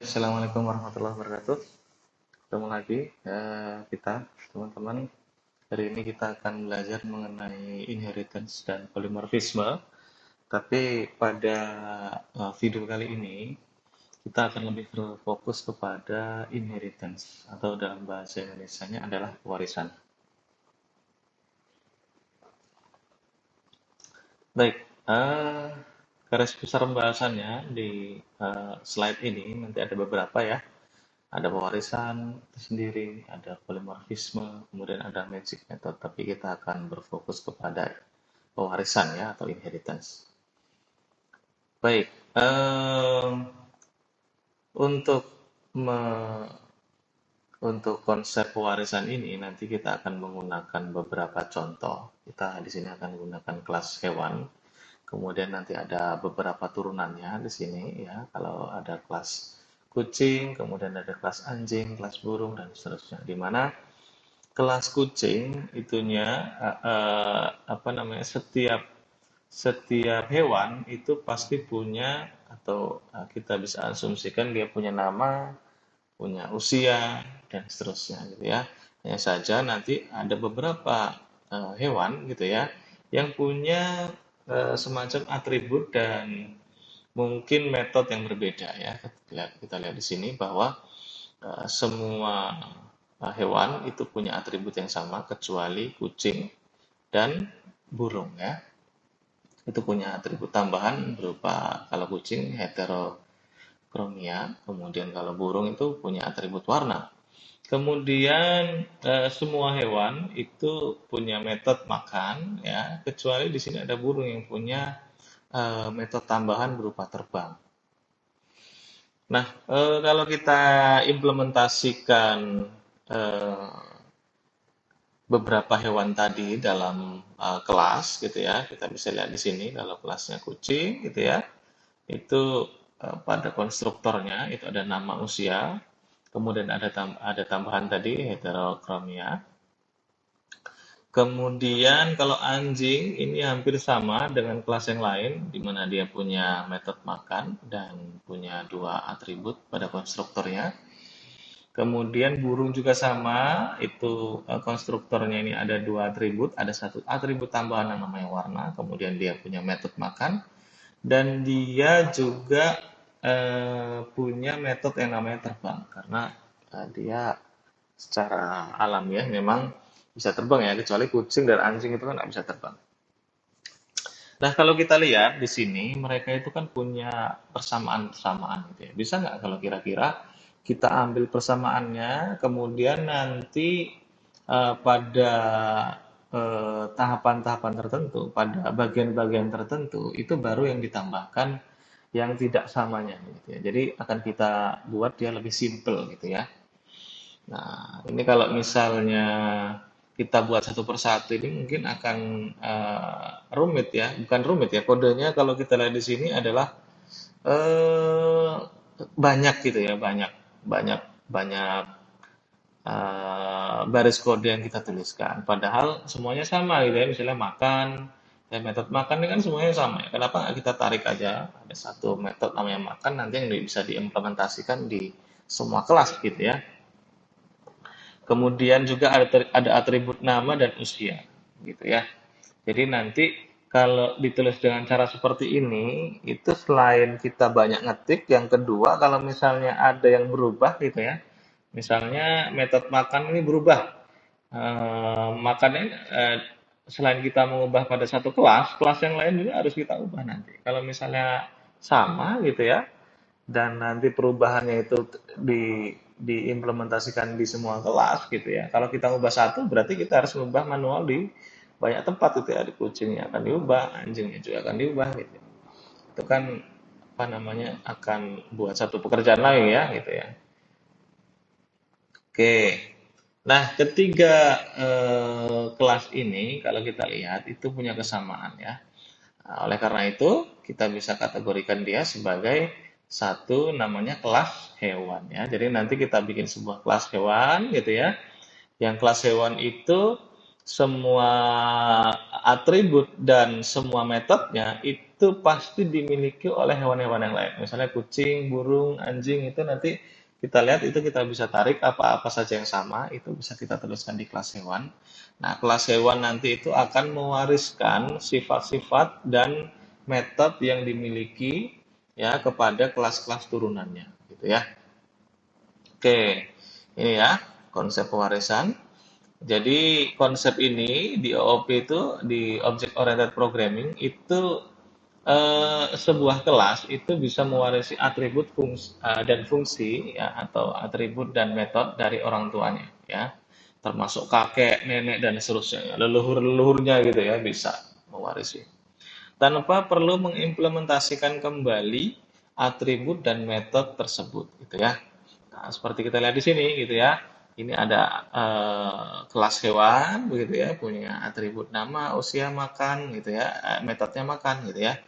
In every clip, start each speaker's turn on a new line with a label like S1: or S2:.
S1: Assalamualaikum warahmatullahi wabarakatuh. Ketemu lagi kita, teman-teman. Hari ini kita akan belajar mengenai inheritance dan polimorfisme. Tapi pada video kali ini kita akan lebih berfokus kepada inheritance atau dalam bahasa Indonesianya adalah warisan. Baik, garis besar pembahasannya di slide ini nanti ada beberapa ya. Ada pewarisan itu sendiri, ada polimorfisme, kemudian ada magic method, tapi kita akan berfokus kepada pewarisan ya atau inheritance. Baik, untuk me- untuk konsep pewarisan ini nanti kita akan menggunakan beberapa contoh. Kita di sini akan menggunakan kelas hewan, kemudian nanti ada beberapa turunannya di sini ya. Kalau ada kelas kucing, kemudian ada kelas anjing, kelas burung dan seterusnya. Di mana kelas kucing itunya apa namanya setiap setiap hewan itu pasti punya atau kita bisa asumsikan dia punya nama, punya usia dan seterusnya gitu ya. Hanya saja nanti ada beberapa hewan gitu ya yang punya semacam atribut dan mungkin metode yang berbeda ya. Kita lihat di sini bahwa semua hewan itu punya atribut yang sama kecuali kucing dan burung ya. Itu punya atribut tambahan berupa kalau kucing heterokromia, kemudian kalau burung itu punya atribut warna. Kemudian semua hewan itu punya metode makan ya, kecuali di sini ada burung yang punya metode tambahan berupa terbang. Nah, kalau kita implementasikan eh, beberapa hewan tadi dalam kelas gitu ya. Kita bisa lihat di sini kalau kelasnya kucing gitu ya. Itu pada konstruktornya itu ada nama usia, kemudian ada tambahan tadi heterokromia. Kemudian kalau anjing ini hampir sama dengan kelas yang lain di mana dia punya metode makan dan punya dua atribut pada konstruktornya. Kemudian burung juga sama, itu konstruktornya ini ada dua atribut, ada satu atribut tambahan yang namanya warna, kemudian dia punya metode makan, dan dia juga punya metode yang namanya terbang, karena dia secara alamiah memang bisa terbang ya, kecuali kucing dan anjing itu kan nggak bisa terbang. Nah, kalau kita lihat di sini, mereka itu kan punya persamaan-persamaan gitu ya. Bisa nggak kalau kira-kira kita ambil persamaannya, kemudian nanti pada tahapan-tahapan tertentu, pada bagian-bagian tertentu, itu baru yang ditambahkan yang tidak samanya gitu ya. Jadi akan kita buat dia lebih simple gitu ya. Nah, ini kalau misalnya kita buat satu persatu ini mungkin akan rumit ya, bukan rumit ya. Kodenya kalau kita lihat di sini adalah eh, banyak gitu ya, banyak, banyak, banyak baris kode yang kita tuliskan. Padahal semuanya sama gitu ya, misalnya makan, dan metode makan ini kan semuanya sama ya. Kenapa nggak kita tarik aja ada satu metode namanya makan nanti yang bisa diimplementasikan di semua kelas gitu ya. Kemudian juga ada atribut nama dan usia, gitu ya. Jadi nanti kalau ditulis dengan cara seperti ini, itu selain kita banyak ngetik, yang kedua kalau misalnya ada yang berubah gitu ya, misalnya metode makan ini berubah, makannya selain kita mengubah pada satu kelas, kelas yang lain juga harus kita ubah nanti. Kalau misalnya sama gitu ya, dan nanti perubahannya itu diimplementasikan di semua kelas gitu ya. Kalau kita ubah satu berarti kita harus ubah manual di banyak tempat gitu ya. Di kucingnya akan diubah, anjingnya juga akan diubah gitu. Itu kan apa namanya akan buat satu pekerjaan lagi ya gitu ya. Oke. Nah, ketiga kelas ini kalau kita lihat itu punya kesamaan ya. Nah, oleh karena itu, kita bisa kategorikan dia sebagai satu namanya kelas hewan ya. Jadi nanti kita bikin sebuah kelas hewan gitu ya. Yang kelas hewan itu semua atribut dan semua metodenya itu pasti dimiliki oleh hewan-hewan yang lain. Misalnya kucing, burung, anjing itu nanti kita lihat itu kita bisa tarik apa-apa saja yang sama, itu bisa kita tuliskan di kelas hewan. Nah, kelas hewan nanti itu akan mewariskan sifat-sifat dan metode yang dimiliki ya kepada kelas-kelas turunannya gitu ya. Oke, ini ya konsep pewarisan. Jadi konsep ini di OOP itu di Object Oriented Programming itu sebuah kelas itu bisa mewarisi atribut dan fungsi ya atau atribut dan metode dari orang tuanya ya. Termasuk kakek, nenek dan seterusnya ya. Leluhur-leluhurnya gitu ya bisa mewarisi. Tanpa perlu mengimplementasikan kembali atribut dan metode tersebut gitu ya. Nah, seperti kita lihat di sini gitu ya. Ini ada kelas hewan begitu ya, punya atribut nama, usia, makan gitu ya, metodenya makan gitu ya.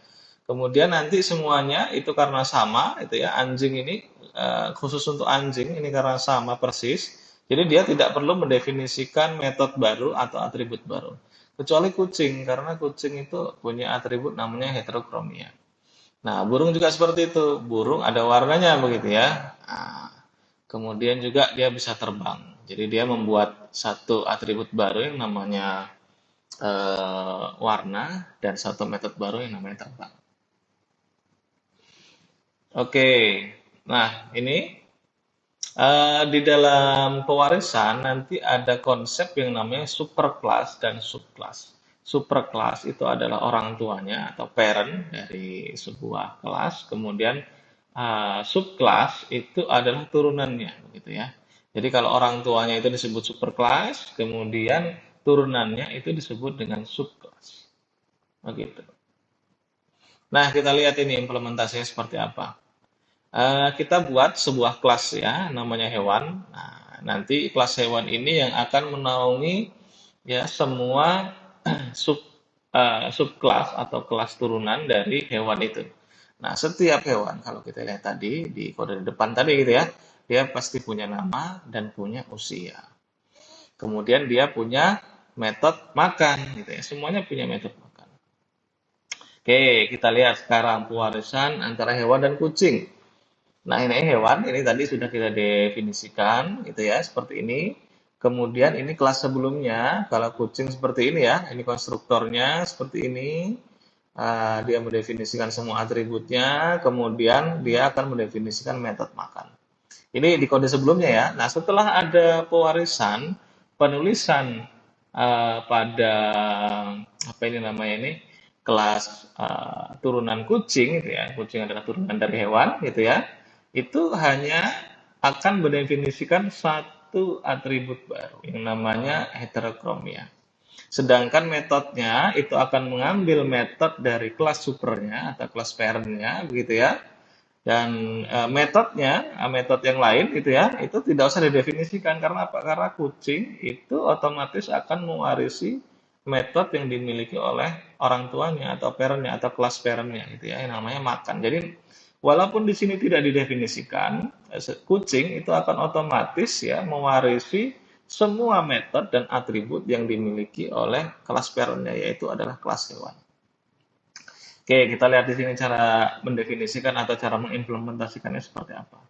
S1: Kemudian nanti semuanya itu karena sama itu ya, anjing ini khusus untuk anjing ini karena sama persis. Jadi dia tidak perlu mendefinisikan metode baru atau atribut baru. Kecuali kucing karena kucing itu punya atribut namanya heterokromia. Nah, burung juga seperti itu. Burung ada warnanya begitu ya. Nah, kemudian juga dia bisa terbang. Jadi dia membuat satu atribut baru yang namanya warna dan satu metode baru yang namanya terbang. Oke, nah ini di dalam pewarisan nanti ada konsep yang namanya superclass dan subclass. Superclass itu adalah orang tuanya atau parent dari sebuah kelas, kemudian subclass itu adalah turunannya, begitu ya. Jadi kalau orang tuanya itu disebut superclass, kemudian turunannya itu disebut dengan subclass, begitu. Nah, kita lihat ini implementasinya seperti apa. Kita buat sebuah kelas ya, namanya hewan. Nah, nanti kelas hewan ini yang akan menaungi ya semua sub subkelas atau kelas turunan dari hewan itu. Nah, setiap hewan kalau kita lihat tadi di kode di depan tadi gitu ya, dia pasti punya nama dan punya usia. Kemudian dia punya metode makan gitu ya. Semuanya punya metode makan. Oke, kita lihat sekarang pewarisan antara hewan dan kucing. Nah, ini hewan, ini tadi sudah kita definisikan, gitu ya, seperti ini. Kemudian ini kelas sebelumnya, kalau kucing seperti ini ya, ini konstruktornya seperti ini. Dia mendefinisikan semua atributnya, kemudian dia akan mendefinisikan metode makan. Ini di kode sebelumnya ya. Nah, setelah ada pewarisan, penulisan pada apa ini namanya ini kelas turunan kucing gitu ya. Kucing adalah turunan dari hewan gitu ya. Itu hanya akan mendefinisikan satu atribut baru yang namanya heterokromia. Sedangkan metodenya itu akan mengambil metode dari kelas supernya atau kelas parentnya begitu ya, dan metodenya, metode yang lain gitu ya, itu tidak usah didefinisikan karena apa? Karena kucing itu otomatis akan mewarisi metode yang dimiliki oleh orang tuanya atau parentnya atau kelas parentnya gitu ya, yang namanya makan. Jadi walaupun di sini tidak didefinisikan, kucing itu akan otomatis ya mewarisi semua metode dan atribut yang dimiliki oleh kelas parentnya yaitu adalah kelas hewan. Oke, kita lihat di sini cara mendefinisikan atau cara mengimplementasikannya seperti apa.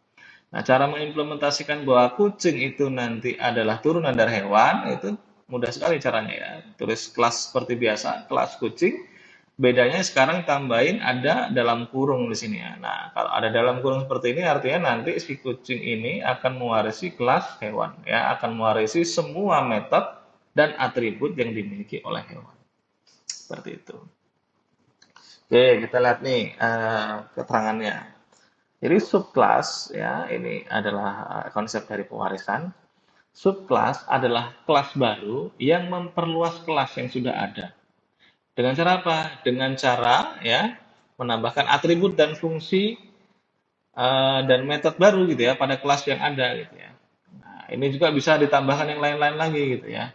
S1: Nah, cara mengimplementasikan bahwa kucing itu nanti adalah turunan dari hewan, itu mudah sekali caranya ya. Tulis kelas seperti biasa, kelas kucing. Bedanya sekarang tambahin ada dalam kurung di sini ya. Nah, kalau ada dalam kurung seperti ini artinya nanti si kucing ini akan mewarisi kelas hewan ya, akan mewarisi semua metode dan atribut yang dimiliki oleh hewan. Seperti itu. Oke, kita lihat nih keterangannya. Jadi subclass ya, ini adalah konsep dari pewarisan. Subclass adalah kelas baru yang memperluas kelas yang sudah ada. Dengan cara apa? Dengan cara ya menambahkan atribut dan fungsi dan metode baru gitu ya pada kelas yang ada gitu ya. Nah, ini juga bisa ditambahkan yang lain-lain lagi gitu ya.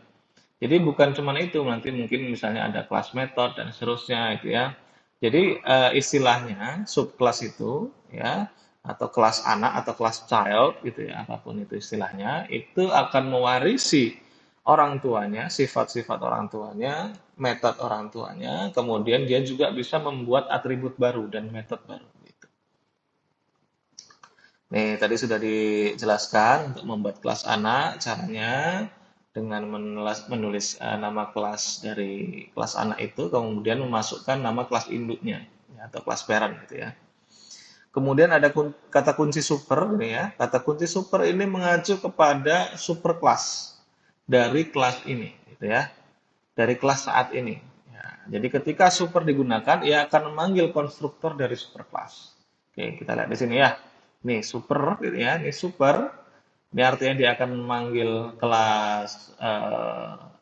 S1: Jadi bukan cuma itu, nanti mungkin misalnya ada kelas metode dan seterusnya itu ya. Jadi istilahnya subkelas itu ya atau kelas anak atau kelas child gitu ya, apapun itu istilahnya, itu akan mewarisi orang tuanya, sifat-sifat orang tuanya, metode orang tuanya, kemudian dia juga bisa membuat atribut baru dan metode baru. Gitu. Nih, tadi sudah dijelaskan untuk membuat kelas anak, caranya dengan menulis nama kelas dari kelas anak itu, kemudian memasukkan nama kelas induknya, ya, atau kelas parent gitu ya. Kemudian ada kata kunci super, ini ya. Kata kunci super ini mengacu kepada super kelas dari kelas ini, gitu ya. Dari kelas saat ini. Ya, jadi ketika super digunakan, ia akan memanggil konstruktor dari super kelas. Oke, kita lihat di sini ya. Nih super, gitu ya. Ini super. Ini artinya dia akan memanggil kelas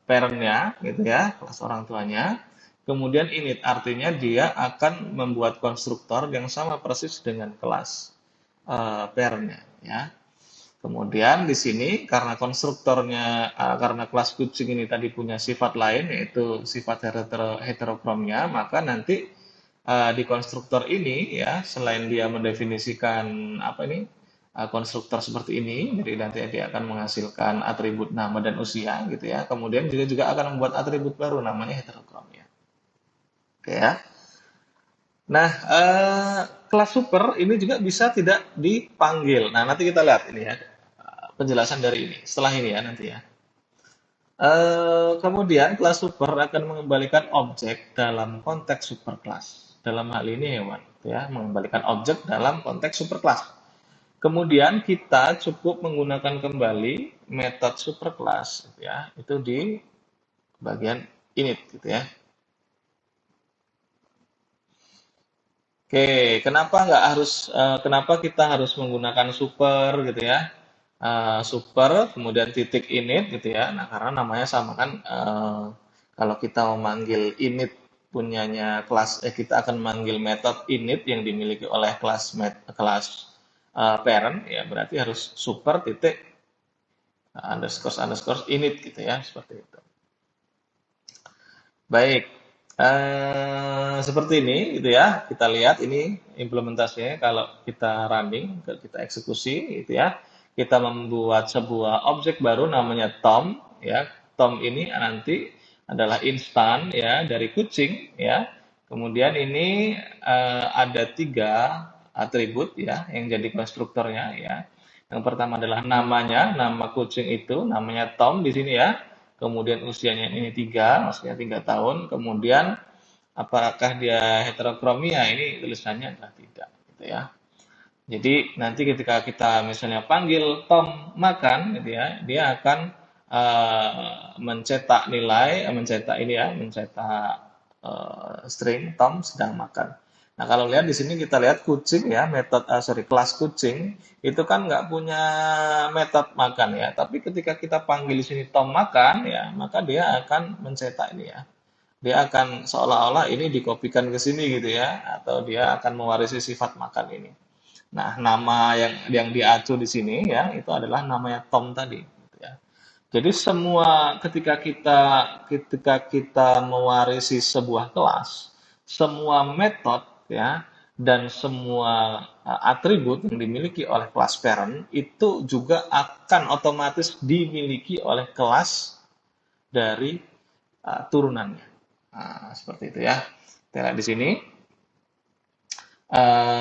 S1: parentnya, gitu ya, kelas orang tuanya. Kemudian init artinya dia akan membuat konstruktor yang sama persis dengan kelas parentnya, ya. Kemudian di sini karena konstruktornya karena kelas kucing ini tadi punya sifat lain yaitu sifat heterokromnya, maka nanti di konstruktor ini ya selain dia mendefinisikan apa ini konstruktor seperti ini, jadi nanti dia akan menghasilkan atribut nama dan usia gitu ya. Kemudian juga akan membuat atribut baru namanya heterokromnya. Oke ya. Nah, kelas super ini juga bisa tidak dipanggil. Nah, nanti kita lihat ini ya penjelasan dari ini setelah ini ya nanti ya. Kemudian kelas super akan mengembalikan objek dalam konteks superclass. Dalam hal ini hewan, ya, mengembalikan objek dalam konteks superclass. Kemudian kita cukup menggunakan kembali metode superclass, ya, itu di bagian init, gitu ya. Oke, kenapa kita harus menggunakan super gitu ya? Super, kemudian titik init gitu ya. Nah, karena namanya sama kan. Kalau kita memanggil init punyanya kelas, kita akan manggil metode init yang dimiliki oleh kelas parent, ya berarti harus super titik underscore underscore init gitu ya, seperti itu. Baik, seperti ini gitu ya. Kita lihat ini implementasinya kalau kita running, kita eksekusi gitu ya. Kita membuat sebuah objek baru namanya Tom ya. Tom ini nanti adalah instan ya dari kucing ya. Kemudian ini ada 3 atribut ya yang jadi konstruktornya ya. Yang pertama adalah namanya, nama kucing itu namanya Tom di sini ya. Kemudian usianya ini 3, maksudnya 3 tahun. Kemudian apakah dia heterokromia? Ini tulisannya adalah tidak, gitu ya. Jadi nanti ketika kita misalnya panggil Tom makan, gitu ya, dia akan mencetak nilai, mencetak ini ya, mencetak string Tom sedang makan. Nah, kalau lihat di sini kita lihat kucing ya, kelas kucing itu kan nggak punya metode makan ya. Tapi ketika kita panggil di sini Tom makan ya, maka dia akan mencetak ini ya. Dia akan seolah-olah ini dikopikan ke sini gitu ya, atau dia akan mewarisi sifat makan ini. Nah, nama yang diacu di sini ya, itu adalah namanya Tom tadi. Gitu ya. Jadi semua ketika kita mewarisi sebuah kelas, semua metode ya dan semua atribut yang dimiliki oleh kelas parent itu juga akan otomatis dimiliki oleh kelas dari turunannya. Nah, seperti itu ya. Kita lihat di sini.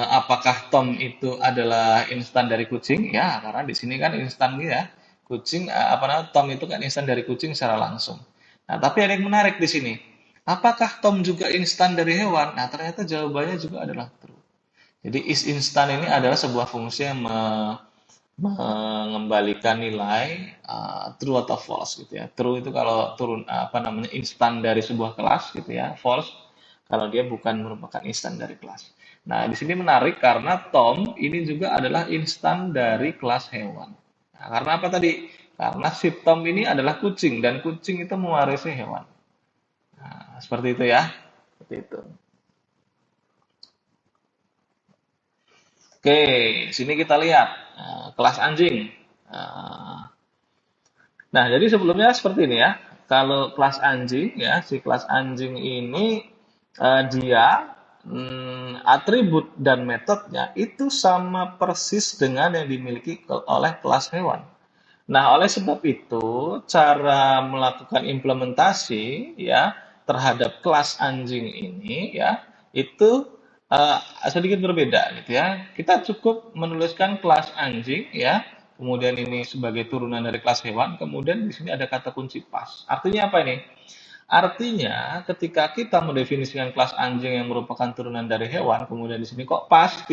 S1: Apakah Tom itu adalah instan dari kucing? Ya, karena di sini kan instan ya. Kucing, apa namanya, Tom itu kan instan dari kucing secara langsung. Nah, tapi ada yang menarik di sini. Apakah Tom juga instan dari hewan? Nah, ternyata jawabannya juga adalah true. Jadi is instan ini adalah sebuah fungsi yang mengembalikan nilai true atau false gitu ya. True itu kalau turun apa namanya instan dari sebuah kelas gitu ya. False kalau dia bukan merupakan instan dari kelas. Nah, di sini menarik karena Tom ini juga adalah instan dari kelas hewan. Nah, karena apa tadi? Karena si Tom ini adalah kucing dan kucing itu mewarisi hewan. Nah, seperti itu ya. Seperti itu. Oke, sini kita lihat kelas anjing. Nah, Nah, jadi sebelumnya seperti ini ya. Kalau kelas anjing ya, si kelas anjing ini dia atribut dan metodenya itu sama persis dengan yang dimiliki oleh kelas hewan. Nah, oleh sebab itu, cara melakukan implementasi ya terhadap kelas anjing ini ya itu eh, sedikit berbeda gitu ya. Kita cukup menuliskan kelas anjing ya, kemudian ini sebagai turunan dari kelas hewan, kemudian di sini ada kata kunci pas. Artinya apa ini? Artinya, ketika kita mendefinisikan kelas anjing yang merupakan turunan dari hewan, kemudian di sini kok pas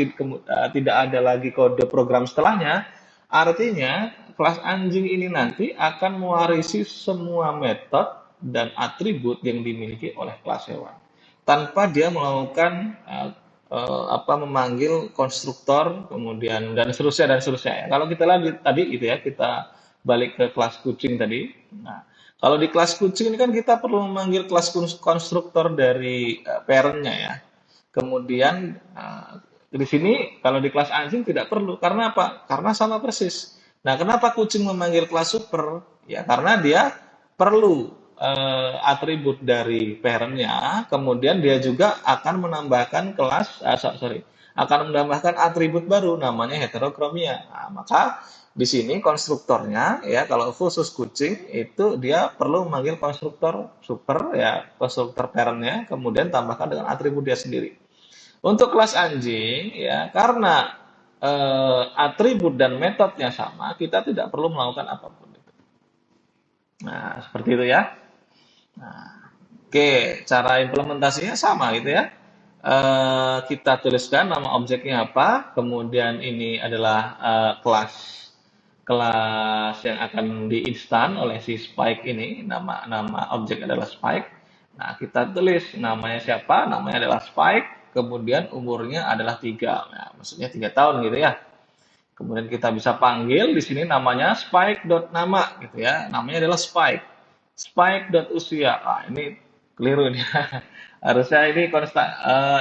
S1: tidak ada lagi kode program setelahnya, artinya kelas anjing ini nanti akan mewarisi semua metode dan atribut yang dimiliki oleh kelas hewan, tanpa dia melakukan memanggil konstruktor, kemudian dan seterusnya. Kalau kita lihat tadi itu ya, kita balik ke kelas kucing tadi. Nah, kalau di kelas kucing ini kan kita perlu memanggil kelas konstruktor dari parent-nya ya. Kemudian di sini kalau di kelas anjing tidak perlu. Karena apa? Karena sama persis. Nah, kenapa kucing memanggil kelas super? Ya, karena dia perlu atribut dari parent-nya, kemudian dia juga akan menambahkan akan menambahkan atribut baru namanya heterokromia. Nah, maka di sini konstruktornya ya kalau khusus kucing itu dia perlu memanggil konstruktor super ya konstruktor parentnya kemudian tambahkan dengan atribut dia sendiri. Untuk kelas anjing ya karena atribut dan metodenya sama kita tidak perlu melakukan apapun itu. Nah seperti itu ya. Nah, oke cara implementasinya sama gitu ya. Kita tuliskan nama objeknya apa, kemudian ini adalah kelas kelas yang akan diinstan oleh si Spike ini, nama objek adalah Spike. Nah, kita tulis namanya siapa, namanya adalah Spike, kemudian umurnya adalah 3. Nah, maksudnya 3 tahun gitu ya. Kemudian kita bisa panggil di sini namanya Spike.nama gitu ya. Namanya adalah Spike. Spike.usia. Ah, ini keliru nih. Harusnya ini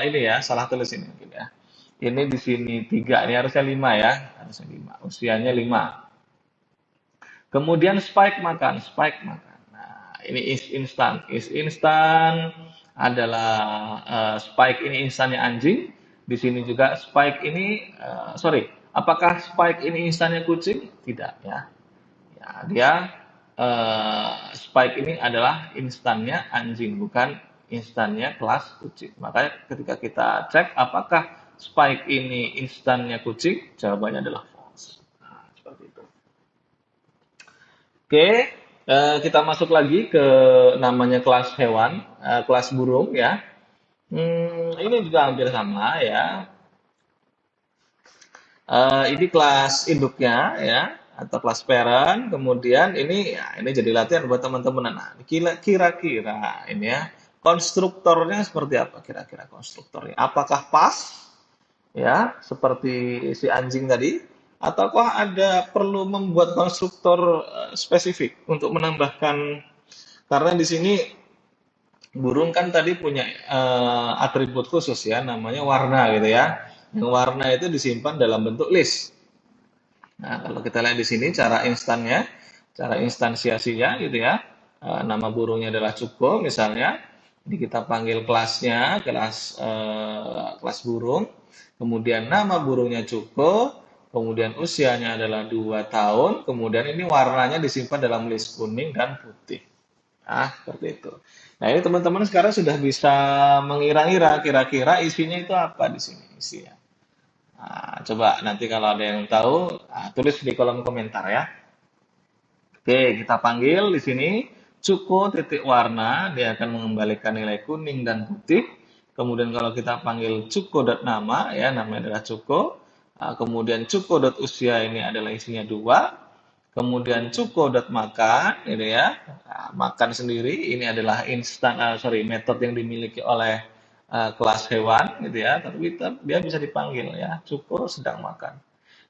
S1: ini ya, salah tulis ini mungkin ya. Ini di sini 3, ini harusnya 5 ya. Harusnya 5. Usianya 5. Kemudian spike makan. Nah, ini is instan. Is instan adalah spike ini instannya anjing. Di sini juga spike ini sorry, apakah spike ini instannya kucing? Tidak ya. Ya, dia spike ini adalah instannya anjing, bukan instannya kelas kucing. Makanya ketika kita cek apakah spike ini instannya kucing, jawabannya adalah false. Nah, seperti itu. Oke, kita masuk lagi ke namanya kelas hewan, kelas burung ya. Ini juga hampir sama ya. Ini kelas induknya ya, atau kelas parent. Kemudian ini jadi latihan buat teman-teman. Nah, kira-kira ini ya, konstruktornya seperti apa kira-kira konstruktornya? Apakah pas ya, seperti si anjing tadi, ataukah ada perlu membuat konstruktor spesifik untuk menambahkan karena di sini burung kan tadi punya atribut khusus ya, namanya warna gitu ya. Yang warna itu disimpan dalam bentuk list. Nah, kalau kita lihat di sini cara instansiasinya gitu ya. Nama burungnya adalah Cuko misalnya. Ini kita panggil kelasnya, kelas burung. Kemudian nama burungnya Cuko, kemudian usianya adalah 2 tahun, kemudian ini warnanya disimpan dalam list kuning dan putih. Ah, seperti itu. Nah, ini teman-teman sekarang sudah bisa mengira-ngira kira-kira isinya itu apa di sini isinya. Nah, coba nanti kalau ada yang tahu, tulis di kolom komentar ya. Oke, kita panggil di sini cuko titik warna, dia akan mengembalikan nilai kuning dan putih. Kemudian kalau kita panggil cuko.nama, ya namanya adalah cuko. Kemudian cuko.usia ini adalah isinya 2. Kemudian cuko.makan, gitu ya. Nah, makan sendiri, ini adalah metode yang dimiliki oleh kelas hewan, gitu ya. Tapi dia bisa dipanggil ya, cuko sedang makan.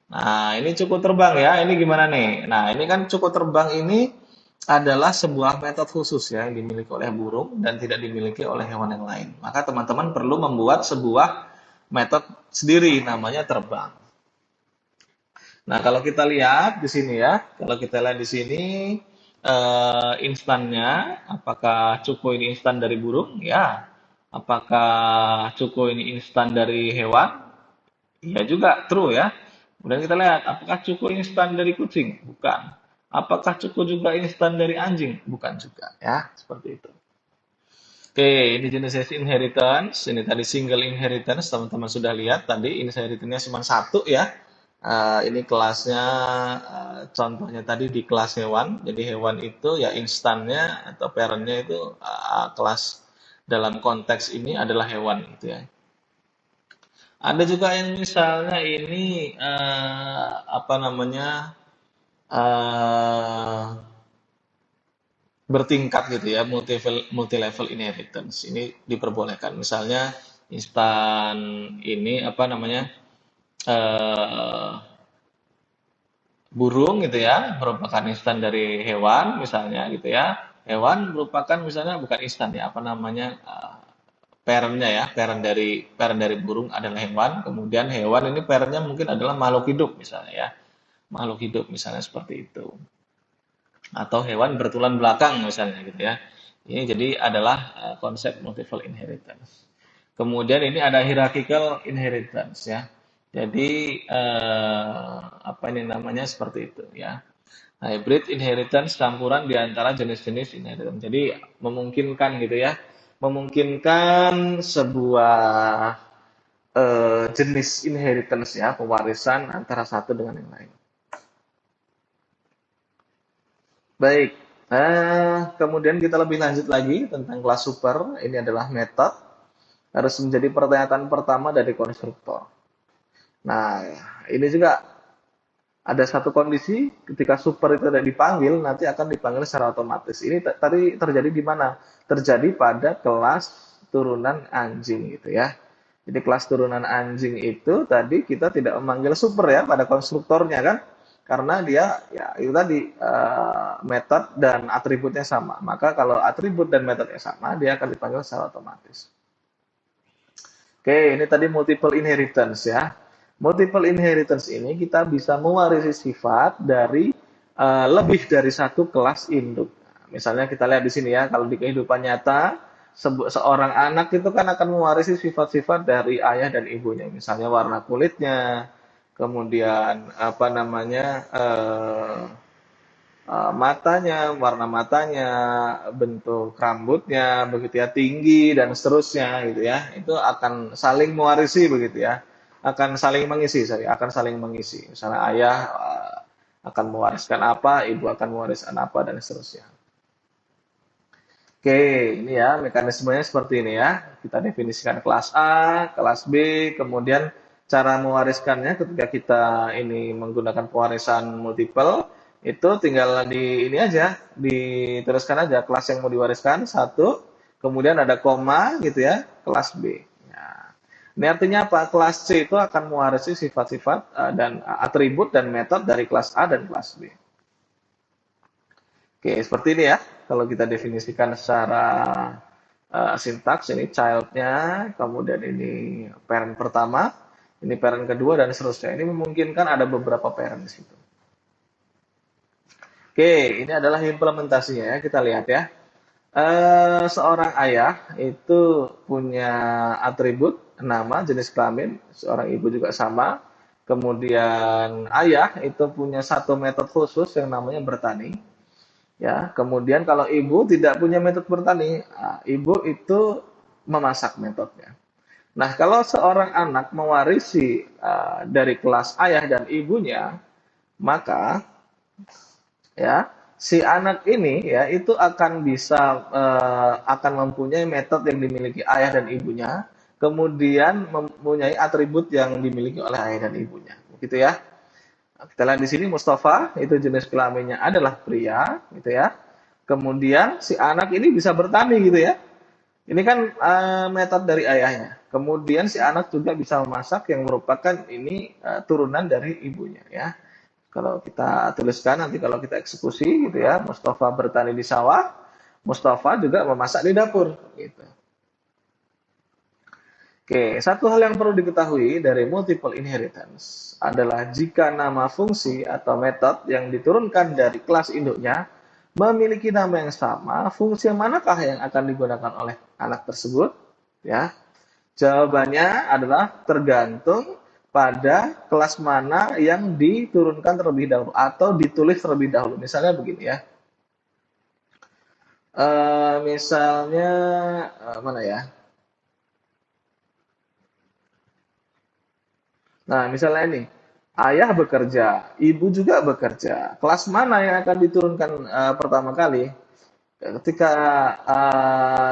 S1: Nah, ini cukup terbang ya. Ini gimana nih? Nah, ini kan cukup terbang ini adalah sebuah metode khusus ya yang dimiliki oleh burung dan tidak dimiliki oleh hewan yang lain. Maka teman-teman perlu membuat sebuah metode sendiri namanya terbang. Nah, kalau kita lihat di sini ya, kalau kita lihat di sini instannya, apakah cukup ini instan dari burung? Ya. Apakah cukup ini instan dari hewan? Iya juga, true ya. Kemudian kita lihat, apakah cukup instan dari kucing? Bukan. Apakah cukup juga instan dari anjing? Bukan juga, ya, seperti itu. Oke, ini jenis inheritance. Ini tadi single inheritance, teman-teman sudah lihat tadi inheritance-nya cuma satu ya. Ini kelasnya, contohnya tadi di kelas hewan. Jadi hewan itu ya instannya atau parentnya itu kelas dalam konteks ini adalah hewan gitu ya. Ada juga yang misalnya ini apa namanya eh bertingkat gitu ya, multi level inheritance. Ini diperbolehkan. Misalnya instan ini apa namanya eh burung gitu ya, merupakan instan dari hewan misalnya gitu ya. Hewan merupakan misalnya bukan instan ya, apa namanya parentnya ya, parent dari burung adalah hewan. Kemudian hewan ini parentnya mungkin adalah makhluk hidup misalnya ya, makhluk hidup misalnya seperti itu. Atau hewan bertulang belakang misalnya gitu ya. Ini jadi adalah konsep multiple inheritance. Kemudian ini ada hierarchical inheritance ya. Jadi apa ini namanya seperti itu ya. Hybrid inheritance campuran di antara jenis-jenis inheritance. Jadi memungkinkan gitu ya. Memungkinkan sebuah jenis inheritance ya, pewarisan antara satu dengan yang lain. Baik, kemudian kita lebih lanjut lagi tentang kelas super. Ini adalah metode, harus menjadi pertanyaan pertama dari konstruktor. Nah, ini juga ada satu kondisi ketika super itu tidak dipanggil, nanti akan dipanggil secara otomatis. Ini tadi terjadi di mana? Terjadi pada kelas turunan anjing gitu ya. Jadi kelas turunan anjing itu tadi kita tidak memanggil super ya pada konstruktornya kan? Karena dia ya itu tadi metode dan atributnya sama. Maka kalau atribut dan metodenya sama, dia akan dipanggil secara otomatis. Oke, ini tadi multiple inheritance ya. Multiple inheritance ini kita bisa mewarisi sifat dari lebih dari satu kelas induk. Nah, misalnya kita lihat di sini ya, kalau di kehidupan nyata seorang anak itu kan akan mewarisi sifat-sifat dari ayah dan ibunya. Misalnya warna kulitnya, kemudian apa namanya matanya, warna matanya, bentuk rambutnya, begitu ya, tinggi dan seterusnya gitu ya. Itu akan saling mewarisi begitu ya. Akan saling mengisi, sorry, akan saling mengisi. Misalnya ayah akan mewariskan apa, ibu akan mewariskan apa dan seterusnya. Oke, ini ya mekanismenya seperti ini ya. Kita definisikan kelas A, kelas B, kemudian cara mewariskannya ketika kita ini menggunakan pewarisan multiple itu tinggal di ini aja, diteruskan aja kelas yang mau diwariskan satu, kemudian ada koma gitu ya, kelas B. Ya. Ini artinya apa? Kelas C itu akan mewarisi sifat-sifat dan atribut dan metode dari kelas A dan kelas B. Oke, seperti ini ya. Kalau kita definisikan secara sintaks, ini child-nya, kemudian ini parent pertama, ini parent kedua, dan seterusnya. Ini memungkinkan ada beberapa parent di situ. Oke, ini adalah implementasinya ya. Kita lihat ya. Seorang ayah itu punya atribut nama, jenis kelamin, seorang ibu juga sama. Kemudian ayah itu punya satu metode khusus yang namanya bertani. Ya, kemudian kalau ibu tidak punya metode bertani, ibu itu memasak metodenya. Nah, kalau seorang anak mewarisi dari kelas ayah dan ibunya, maka ya si anak ini ya itu akan bisa akan mempunyai metode yang dimiliki ayah dan ibunya, kemudian mempunyai atribut yang dimiliki oleh ayah dan ibunya. Begitu ya. Kita lihat di sini Mustafa itu jenis kelaminnya adalah pria, gitu ya. Kemudian si anak ini bisa bertani gitu ya. Ini kan metode dari ayahnya. Kemudian si anak juga bisa memasak yang merupakan ini turunan dari ibunya ya. Kalau kita tuliskan nanti kalau kita eksekusi gitu ya, Mustafa bertani di sawah, Mustafa juga memasak di dapur gitu. Oke, satu hal yang perlu diketahui dari multiple inheritance adalah jika nama fungsi atau metode yang diturunkan dari kelas induknya memiliki nama yang sama, fungsi yang manakah yang akan digunakan oleh anak tersebut? Ya, jawabannya adalah tergantung pada kelas mana yang diturunkan terlebih dahulu atau ditulis terlebih dahulu. Misalnya begini ya. Misalnya mana ya? Nah, misalnya ini, ayah bekerja, ibu juga bekerja. Kelas mana yang akan diturunkan pertama kali? Ketika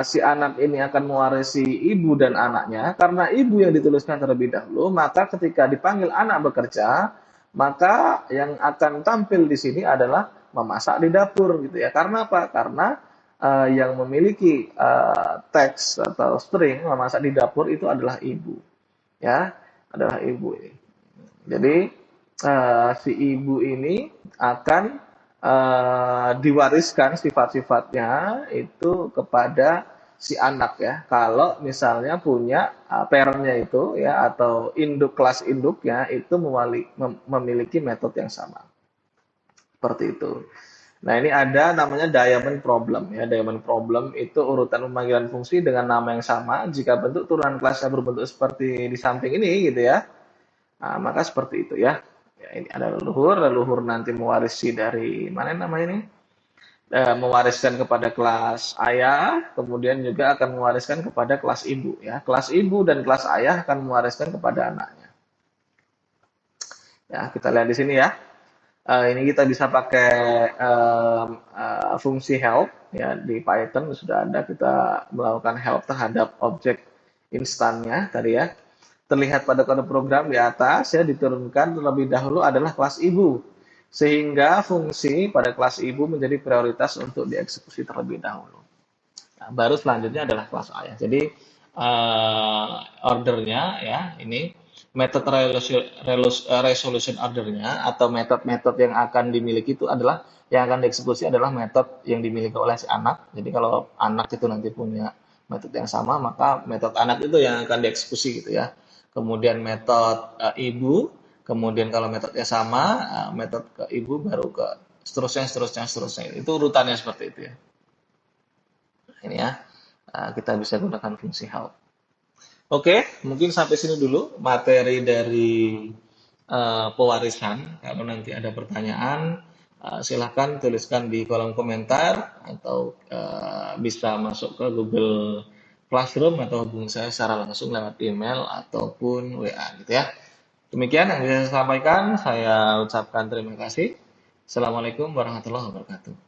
S1: si anak ini akan mewarisi ibu dan anaknya, karena ibu yang dituliskan terlebih dahulu, maka ketika dipanggil anak bekerja, maka yang akan tampil di sini adalah memasak di dapur gitu ya. Karena apa? Karena yang memiliki teks atau string memasak di dapur itu adalah ibu, ya, adalah ibu ini. Jadi si ibu ini akan diwariskan sifat-sifatnya itu kepada si anak ya. Kalau misalnya punya parentnya itu ya atau induk kelas induknya itu memiliki metode yang sama. Seperti itu. Nah, ini ada namanya diamond problem ya. Diamond problem itu urutan pemanggilan fungsi dengan nama yang sama jika bentuk turunan kelasnya berbentuk seperti di samping ini gitu ya. Nah, maka seperti itu ya. Ya, ini ada leluhur, leluhur nanti mewarisi dari mana namanya ini? Mewariskan kepada kelas ayah, kemudian juga akan mewariskan kepada kelas ibu ya. Kelas ibu dan kelas ayah akan mewariskan kepada anaknya. Ya, kita lihat di sini ya. Ini kita bisa pakai fungsi help ya di Python sudah ada kita melakukan help terhadap objek instannya tadi ya. Terlihat pada kode program di atas ya diturunkan terlebih dahulu adalah kelas ibu. Sehingga fungsi pada kelas ibu menjadi prioritas untuk dieksekusi terlebih dahulu. Nah, baru selanjutnya adalah kelas ayah. Jadi uh, ordernya ya ini metode resolution ordernya atau metode-metode yang akan dimiliki itu adalah yang akan dieksekusi adalah metode yang dimiliki oleh si anak. Jadi kalau anak itu nanti punya metode yang sama, maka metode anak itu yang akan dieksekusi gitu ya. Kemudian metode ibu, kemudian kalau metodenya sama, metode ke ibu baru ke seterusnya, seterusnya, seterusnya. Itu urutannya seperti itu ya. Ini ya, kita bisa gunakan fungsi help. Oke, mungkin sampai sini dulu materi dari pewarisan. Kalau nanti ada pertanyaan, silahkan tuliskan di kolom komentar atau bisa masuk ke Google Classroom atau hubungi saya secara langsung lewat email ataupun WA gitu ya. Demikian yang bisa saya sampaikan. Saya ucapkan terima kasih. Assalamualaikum warahmatullahi wabarakatuh.